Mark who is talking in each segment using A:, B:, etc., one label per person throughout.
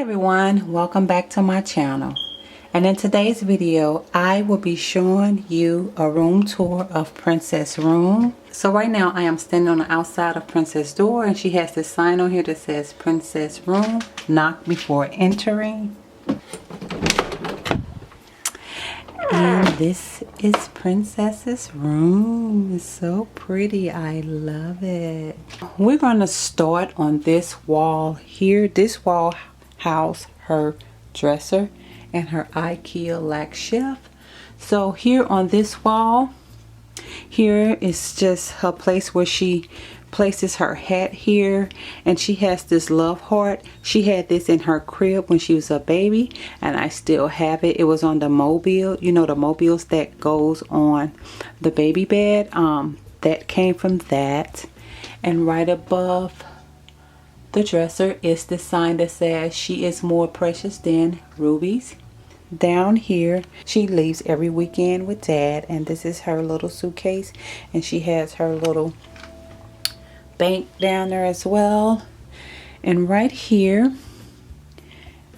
A: everyone, welcome back to my channel. And in today's video I will be showing you a room tour of Princess room. So right now I am standing on the outside of Princess door, and she has this sign on here that says Princess room, knock before entering. And this is Princess's room. It's so pretty. I love it. We're going to start on this wall here. This wall house her dresser and her IKEA lac shelf. So here on this wall, here is just her place where she places her hat here, and she has this love heart. She had this in her crib when she was a baby, and I still have it. It was on the mobile, you know, the mobiles that goes on the baby bed. That came from that. And right above the dresser is the sign that says she is more precious than rubies. Down here, she leaves every weekend with Dad, and this is her little suitcase, and she has her little bank down there as well. And right here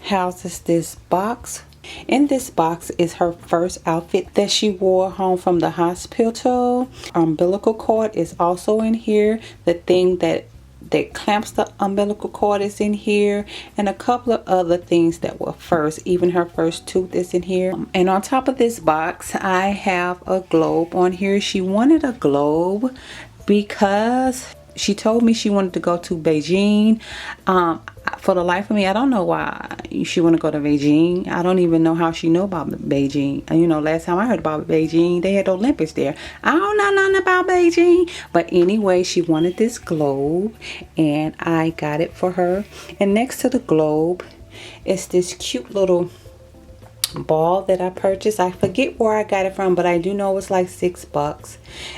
A: houses this box. In this box is her first outfit that she wore home from the hospital. Umbilical cord is also in here. The thing that clamps the umbilical cord is in here, and a couple of other things that were first. Even her first tooth is in here. And on top of this box I have a globe on here. She wanted a globe because she told me she wanted to go to Beijing. For the life of me, I don't know why she want to go to Beijing. I don't even know how she know about Beijing. You know, last time I heard about Beijing, they had the Olympics there. I don't know nothing about Beijing. But anyway, she wanted this globe, and I got it for her. And next to the globe is this cute little ball that I purchased. I forget where I got it from, but I do know it's like $6.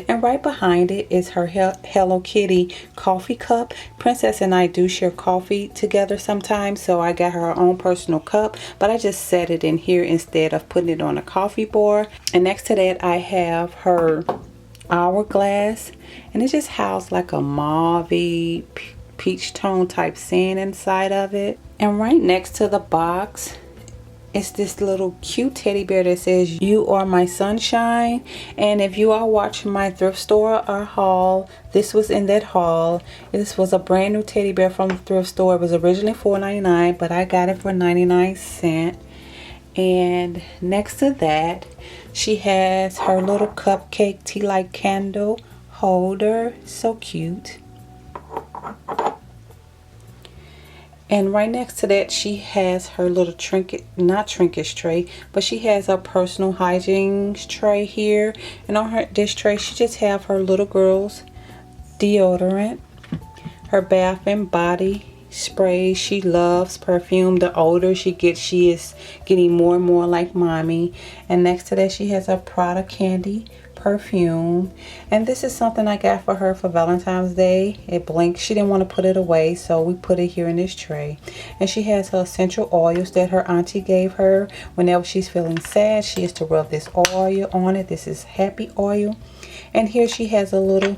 A: And right behind it is her Hello Kitty coffee cup. Princess and I do share coffee together sometimes, so I got her own personal cup, but I just set it in here instead of putting it on a coffee board. And next to that I have her hourglass, and it just housed like a mauve peach tone type sand inside of it. And right next to the box, it's this little cute teddy bear that says you are my sunshine. And if you are watching my thrift store or haul, this was in that haul. This was a brand new teddy bear from the thrift store. It was originally $4.99, but I got it for 99 cents. And next to that she has her little cupcake tea light candle holder. So cute. And right next to that she has her little not trinkets tray, but she has a personal hygiene tray here. And on this tray she just have her little girl's deodorant, her bath and body spray. She loves perfume. The older she gets, she is getting more and more like mommy. And next to that she has a Prada candy perfume, and this is something I got for her for Valentine's Day. It blinked. She didn't want to put it away, so we put it here in this tray. And she has her essential oils that her auntie gave her whenever she's feeling sad. She is to rub this oil on it. This is happy oil. And here she has a little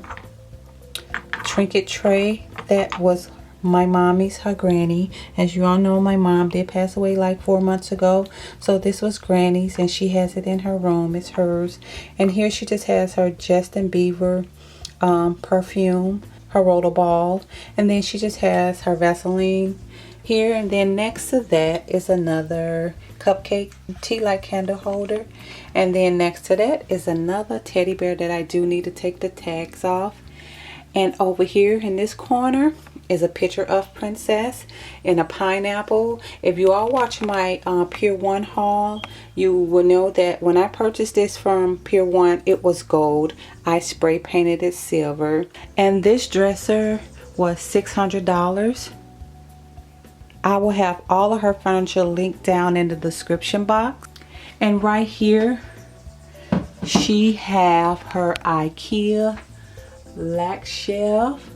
A: trinket tray that was my mommy's, her granny. As you all know, my mom did pass away like 4 months ago, so this was granny's, and she has it in her room. It's hers. And here she just has her Justin Bieber perfume, her rollerball, and then she just has her Vaseline here. And then next to that is another cupcake tea light candle holder, and then next to that is another teddy bear that I do need to take the tags off. And over here in this corner is a picture of Princess in a pineapple. If you all watch my Pier 1 haul, you will know that when I purchased this from Pier 1, it was gold. I spray painted it silver. And this dresser was $600. I will have all of her furniture linked down in the description box. And right here she have her IKEA lac shelf,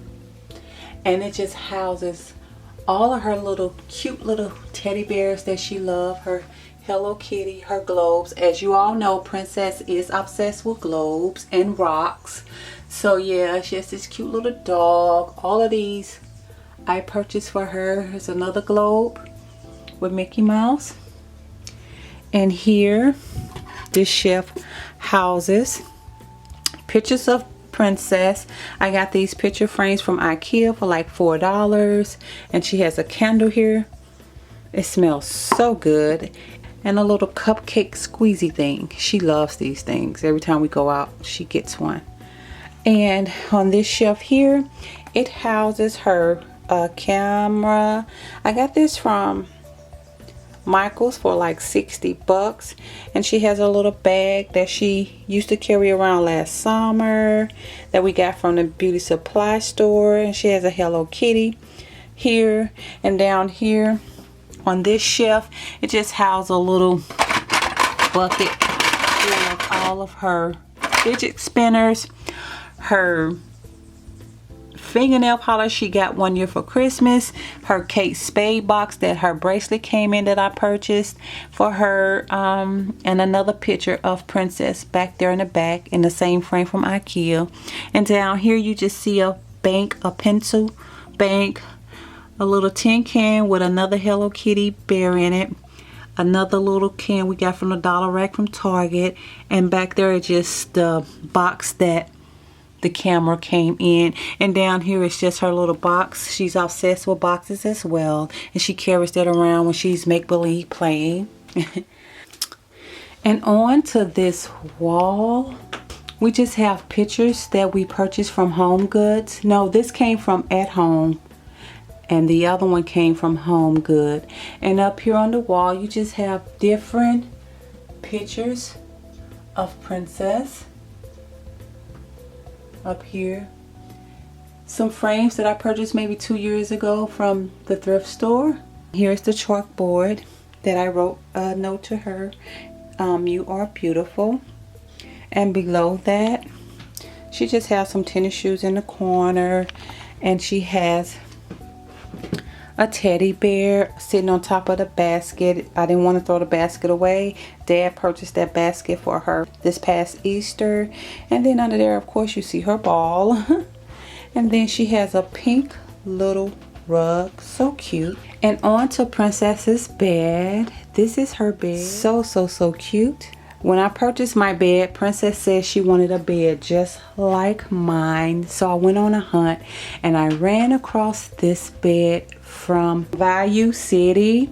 A: and it just houses all of her little cute little teddy bears that she loves. Her Hello Kitty, her globes. As you all know, Princess is obsessed with globes and rocks. So yeah, she has this cute little dog. All of these I purchased for her. Here's another globe. with Mickey Mouse. And here, this shelf houses pictures of Princess. I got these picture frames from IKEA for like $4. And she has a candle here. It smells so good. And a little cupcake squeezy thing. She loves these things. Every time we go out, she gets one. And on this shelf here, it houses her camera. I got this from Michael's for like 60 bucks. And she has a little bag that she used to carry around last summer that we got from the beauty supply store. And she has a Hello Kitty here. And down here on this shelf, it just houses a little bucket full of all of her fidget spinners, her fingernail polish she got one year for Christmas, her Kate Spade box that her bracelet came in that I purchased for her, and another picture of Princess back there in the back in the same frame from IKEA. And down here you just see a bank, a pencil bank, a little tin can with another Hello Kitty bear in it, another little can we got from the dollar rack from Target, and back there is just the box that the camera came in. And down here is just her little box. She's obsessed with boxes as well, and she carries that around when she's make-believe playing. And on to this wall, we just have pictures that we purchased from Home Goods. No, this came from At Home, and the other one came from Home Good. And up here on the wall, you just have different pictures of Princess. Up here, some frames that I purchased maybe 2 years ago from the thrift store. Here's the chalkboard that I wrote a note to her. You are beautiful. And below that, she just has some tennis shoes in the corner, and she has a teddy bear sitting on top of the basket. I didn't want to throw the basket away. Dad purchased that basket for her this past Easter. And then under there, of course, you see her ball. And then she has a pink little rug. So cute. And on to Princess's bed. This is her bed. So cute. When I purchased my bed, Princess said she wanted a bed just like mine. So I went on a hunt and I ran across this bed from Value City.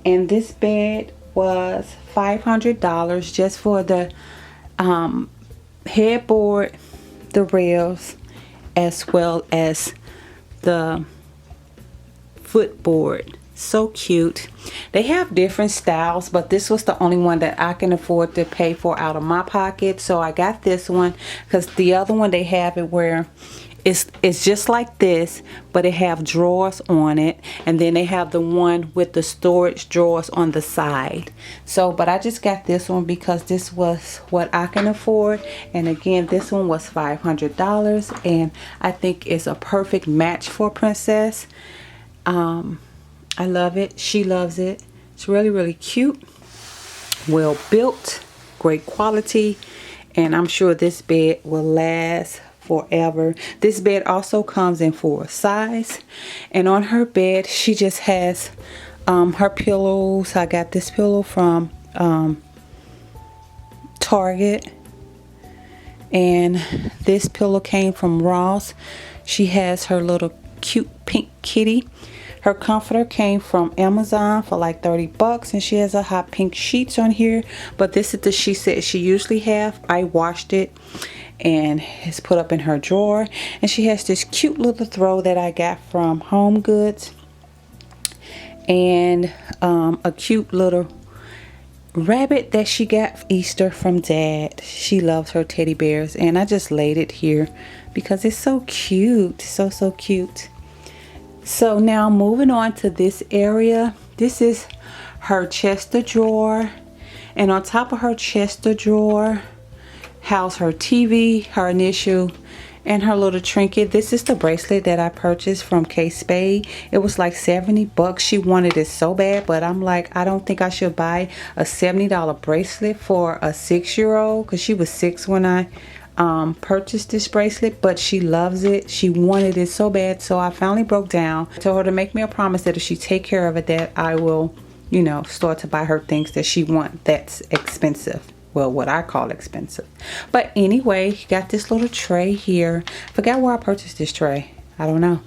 A: And this bed was $500 just for the headboard, the rails, as well as the footboard. So cute. They have different styles, but this was the only one that I can afford to pay for out of my pocket. So I got this one because the other one they have it where it's just like this, but it have drawers on it, and then they have the one with the storage drawers on the side. So but I just got this one because this was what I can afford. And again, this one was $500, and I think it's a perfect match for Princess. I love it. She loves it. It's really cute, well built, great quality, and I'm sure this bed will last forever. This bed also comes in 4 sizes, and on her bed she just has her pillows. I got this pillow from Target, and this pillow came from Ross. She has her little cute pink kitty. Her comforter came from Amazon for like 30 bucks, and she has a hot pink sheets on here, but this is the sheets that she usually have. I washed it and it's put up in her drawer. And she has this cute little throw that I got from Home Goods, and a cute little rabbit that she got for Easter from Dad. She loves her teddy bears, and I just laid it here because it's so cute. So cute. So now moving on to this area, this is her chest of drawer, and on top of her chest of drawer house her TV, her initial, and her little trinket. This is the bracelet that I purchased from Kate Spade. It was like 70 bucks. She wanted it so bad, but I'm like, I don't think I should buy a $70 bracelet for a 6-year-old, because she was 6 when I purchased this bracelet, but she loves it. She wanted it so bad, so I finally broke down. I told her to make me a promise that if she take care of it, that I will, you know, store to buy her things that she wants that's expensive. Well, what I call expensive. But anyway, you got this little tray here. Forgot where I purchased this tray. I don't know.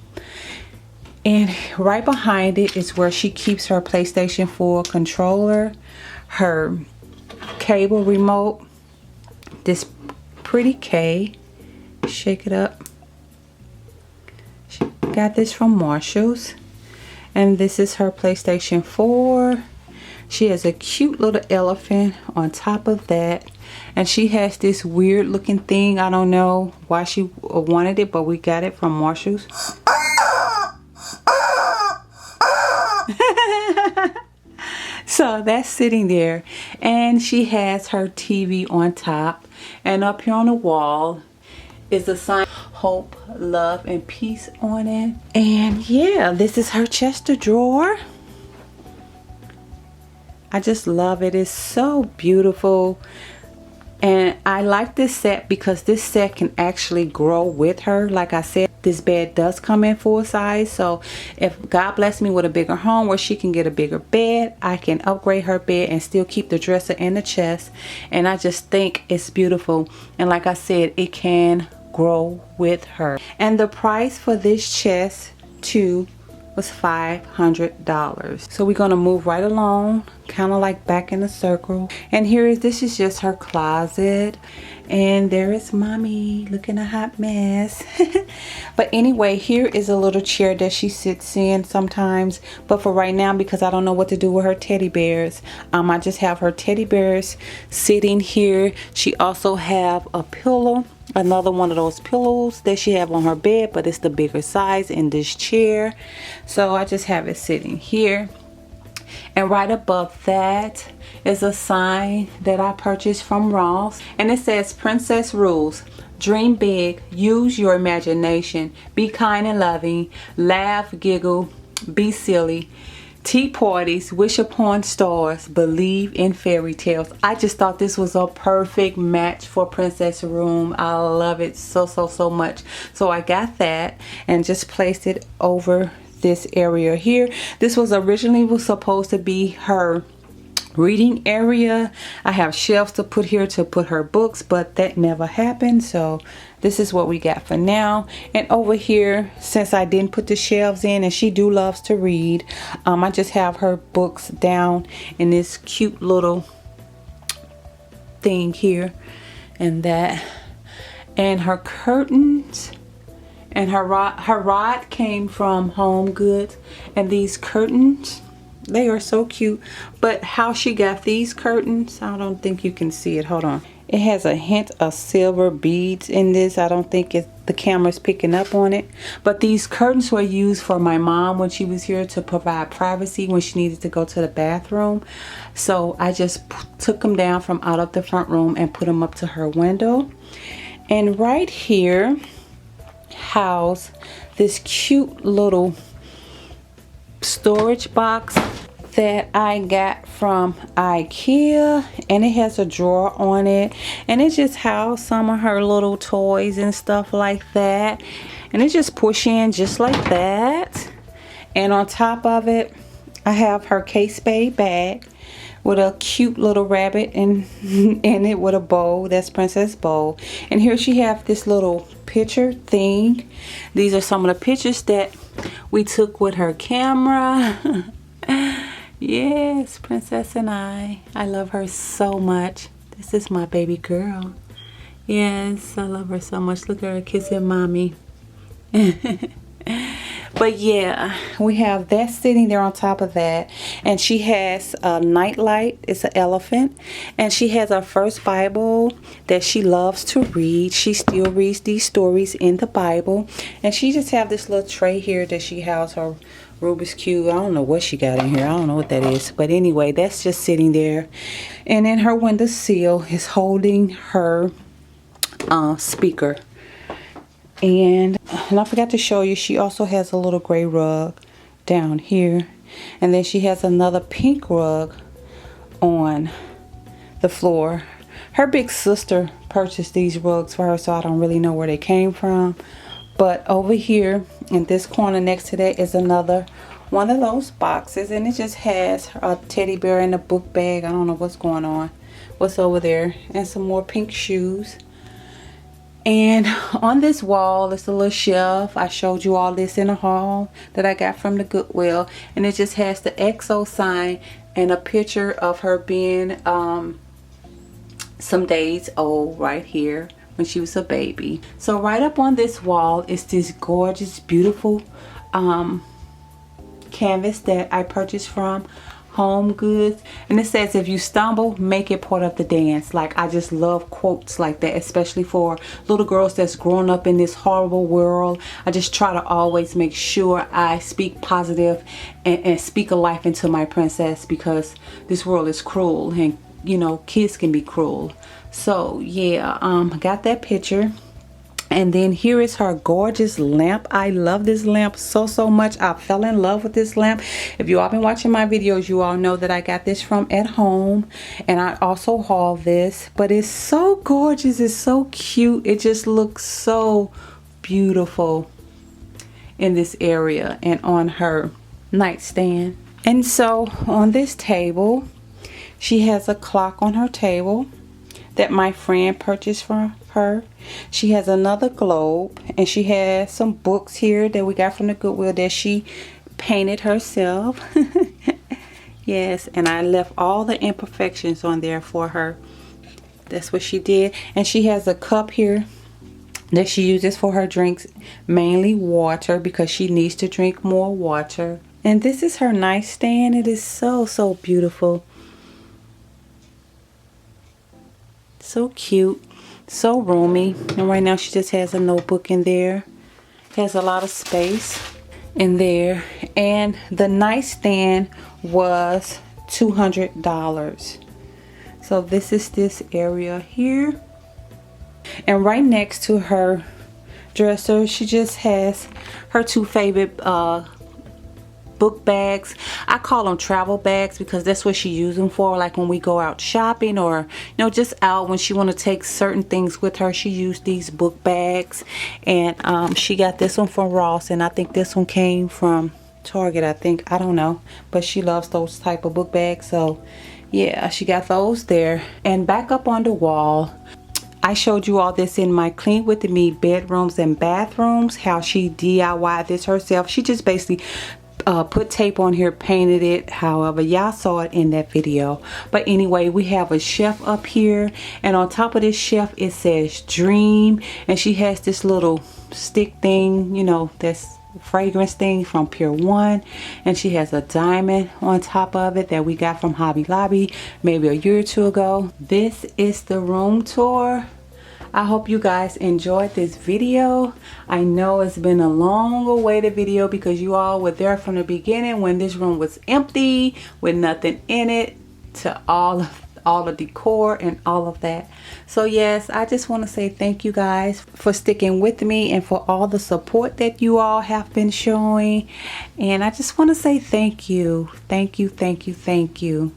A: And right behind it is where she keeps her PlayStation 4 controller, her cable remote, this pretty K. Shake it up. She got this from Marshall's. And this is her PlayStation 4. She has a cute little elephant on top of that. And she has this weird looking thing. I don't know why she wanted it, but we got it from Marshall's. So that's sitting there. And she has her TV on top. And up here on the wall is a sign, hope, love, and peace on it. And yeah, this is her chest of drawer. I just love it. It's so beautiful. And I like this set because this set can actually grow with her. Like I said, this bed does come in full size. So if God bless me with a bigger home where she can get a bigger bed, I can upgrade her bed and still keep the dresser and the chest. And I just think it's beautiful. And like I said, it can grow with her. And the price for this chest too was $500. So we're gonna move right along, kind of like back in a circle. And this is just her closet. And there is mommy looking a hot mess. But anyway, here is a little chair that she sits in sometimes. But for right now, because I don't know what to do with her teddy bears, I just have her teddy bears sitting here. She also have a pillow, another one of those pillows that she have on her bed, but it's the bigger size in this chair. So I just have it sitting here. And right above that is a sign that I purchased from Ross. And it says, Princess Rules. Dream big. Use your imagination. Be kind and loving. Laugh, giggle, be silly. Tea parties. Wish upon stars. Believe in fairy tales. I just thought this was a perfect match for Princess Room. I love it so much. So I got that and just placed it over this area here. This was originally supposed to be her reading area. I have shelves to put here to put her books, but that never happened. So this is what we got for now. And over here, since I didn't put the shelves in and she loves to read, I just have her books down in this cute little thing here and that. And her curtains and her rod came from Home Goods. And these curtains, they are so cute. But how she got these curtains, I don't think you can see it. Hold on. It has a hint of silver beads in this. I don't think the camera's picking up on it. But these curtains were used for my mom when she was here to provide privacy when she needed to go to the bathroom. So I just took them down from out of the front room and put them up to her window. And right here house this cute little storage box that I got from IKEA, and it has a drawer on it, and it just housed some of her little toys and stuff like that, and it just push in just like that. And on top of it, I have her Kate Spade bag with a cute little rabbit in it with a bow. That's Princess Bow. And here she have this little picture thing. These are some of the pictures that we took with her camera. Yes, Princess and I love her so much. This is my baby girl. Yes, I love her so much. Look at her kissing mommy. But yeah, we have that sitting there on top of that. And she has a nightlight. It's an elephant. And she has her first Bible that she loves to read. She still reads these stories in the Bible. And she just have this little tray here that she has her Rubik's Cube. I don't know what she got in here. I don't know what that is. But anyway, that's just sitting there. And then her windowsill is holding her speaker. And I forgot to show you, she also has a little gray rug down here. And then she has another pink rug on the floor. Her big sister purchased these rugs for her, so I don't really know where they came from. But over here in this corner next to that is another one of those boxes, and it just has a teddy bear in a book bag. I don't know what's going on, what's over there, and some more pink shoes. And on this wall is a little shelf. I showed you all this in a haul that I got from the Goodwill, and it just has the XO sign and a picture of her being some days old right here when she was a baby. So right up on this wall is this gorgeous, beautiful canvas that I purchased from Home Goods, and it says, if you stumble, make it part of the dance. Like, I just love quotes like that, especially for little girls that's growing up in this horrible world. I just try to always make sure I speak positive and speak a life into my princess, because this world is cruel, and you know, kids can be cruel. So yeah, I got that picture. And then here is her gorgeous lamp. I love this lamp so much. I fell in love with this lamp. If you all been watching my videos, you all know that I got this from At Home, and I also hauled this. But it's so gorgeous, it's so cute, it just looks so beautiful in this area and on her nightstand. And so on this table, she has a clock on her table that my friend purchased for her. She has another globe, and she has some books here that we got from the Goodwill that she painted herself. Yes, and I left all the imperfections on there for her. That's what she did. And she has a cup here that she uses for her drinks, mainly water, because she needs to drink more water. And this is her nightstand. It is so beautiful. So cute, so roomy. And right now she just has a notebook in there. Has a lot of space in there. And the nightstand was $200. So this is this area here. And right next to her dresser, she just has her two favorite book bags. I call them travel bags because that's what she uses them for, like when we go out shopping, or you know, just out when she want to take certain things with her. She used these book bags, and she got this one from Ross, and I think this one came from Target, I think, I don't know, but she loves those type of book bags. So yeah, she got those there. And back up on the wall, I showed you all this in my Clean With Me bedrooms and bathrooms, how she DIY'd this herself. She just basically put tape on here, painted it. However, y'all saw it in that video. But anyway, we have a shelf up here, and on top of this shelf it says Dream, and she has this little stick thing, you know, that's fragrance thing from Pure One, and she has a diamond on top of it that we got from Hobby Lobby maybe a year or two ago. This is the room tour. I hope you guys enjoyed this video. I know it's been a long awaited video because you all were there from the beginning when this room was empty with nothing in it, to all the decor and all of that. So yes, I just want to say thank you guys for sticking with me and for all the support that you all have been showing. And I just want to say thank you. Thank you.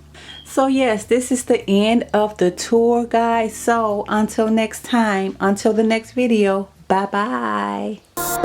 A: So yes, this is the end of the tour, guys. So until next time, until the next video, bye bye.